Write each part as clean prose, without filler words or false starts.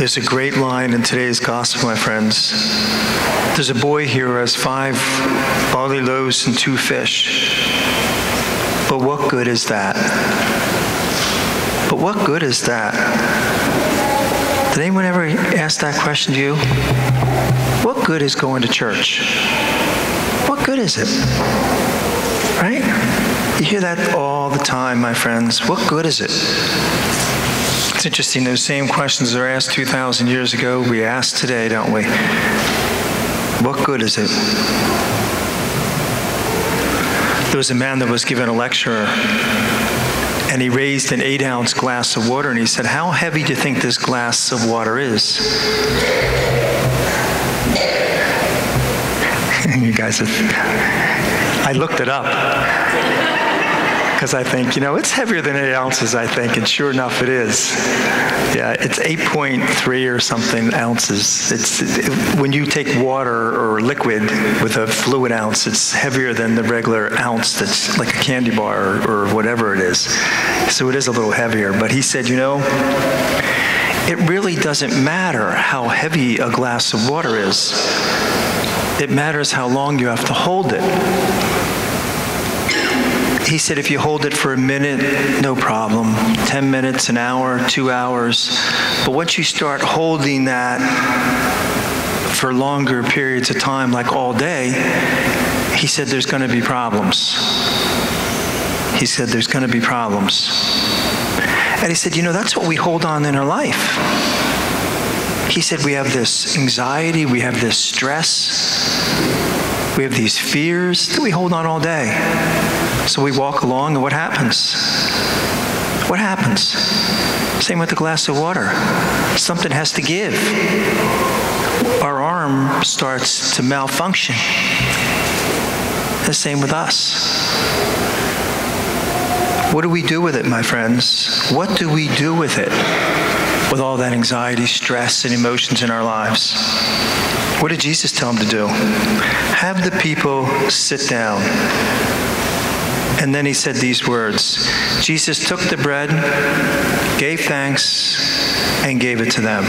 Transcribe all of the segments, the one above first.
There's a great line in today's gospel, my friends. There's a boy here who has 5 barley loaves and 2 fish. But what good is that? But what good is that? Did anyone ever ask that question to you? What good is going to church? What good is it? Right? You hear that all the time, my friends. What good is it? It's interesting, those same questions are asked 2,000 years ago, we ask today, don't we? What good is it? There was a man that was given a lecture, and he raised an 8-ounce glass of water, and he said, "How heavy do you think this glass of water is?" You guys, I looked it up. Because I think, it's heavier than 8 ounces, I think, and sure enough, it is. Yeah, it's 8.3 or something ounces. When you take water or liquid with a fluid ounce, it's heavier than the regular ounce that's like a candy bar or whatever it is. So it is a little heavier. But he said, it really doesn't matter how heavy a glass of water is. It matters how long you have to hold it. He said if you hold it for a minute, no problem. 10 minutes, an hour, 2 hours. But once you start holding that for longer periods of time, like all day, he said there's going to be problems. He said there's going to be problems. And he said, that's what we hold on in our life. He said we have this anxiety, we have this stress, we have these fears that we hold on all day. So we walk along, and what happens? What happens? Same with the glass of water. Something has to give. Our arm starts to malfunction. The same with us. What do we do with it, my friends? What do we do with it? With all that anxiety, stress, and emotions in our lives? What did Jesus tell them to do? Have the people sit down. And then he said these words. Jesus took the bread, gave thanks, and gave it to them.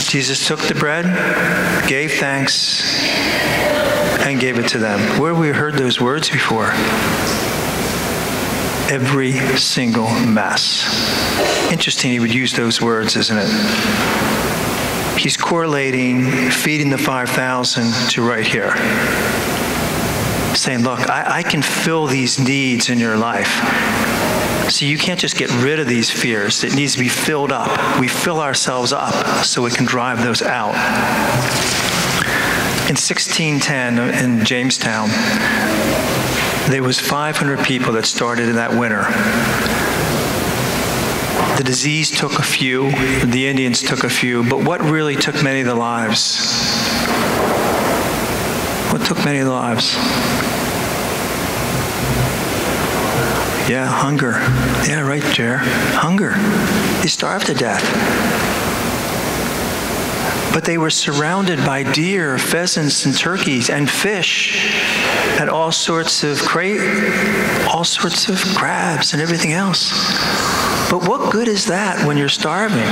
Jesus took the bread, gave thanks, and gave it to them. Where have we heard those words before? Every single Mass. Interesting he would use those words, isn't it? He's correlating feeding the 5,000 to right here. Saying, look, I can fill these needs in your life. So you can't just get rid of these fears. It needs to be filled up. We fill ourselves up so we can drive those out. In 1610 in Jamestown, there was 500 people that started in that winter. The disease took a few, the Indians took a few, but what really took many of the lives? What took many of the lives? Yeah, hunger. Yeah, right, Jer. Hunger. They starved to death. But they were surrounded by deer, pheasants, and turkeys, and fish, and all sorts of crabs and everything else. But what good is that when you're starving?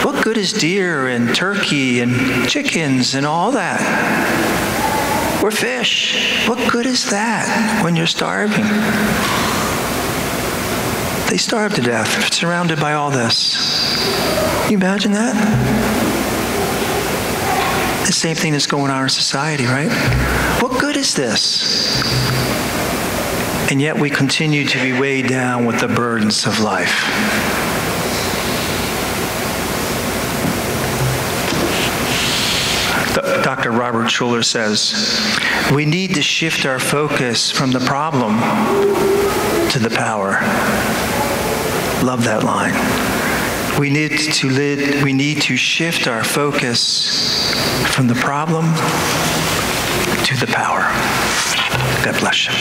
What good is deer and turkey and chickens and all that? Or fish? What good is that when you're starving? They starved to death, surrounded by all this. Can you imagine that? The same thing that's going on in our society, right? What good is this? And yet we continue to be weighed down with the burdens of life. Dr. Robert Schuller says, we need to shift our focus from the problem to the power. Love that line. We need to shift our focus from the problem to the power. God bless you.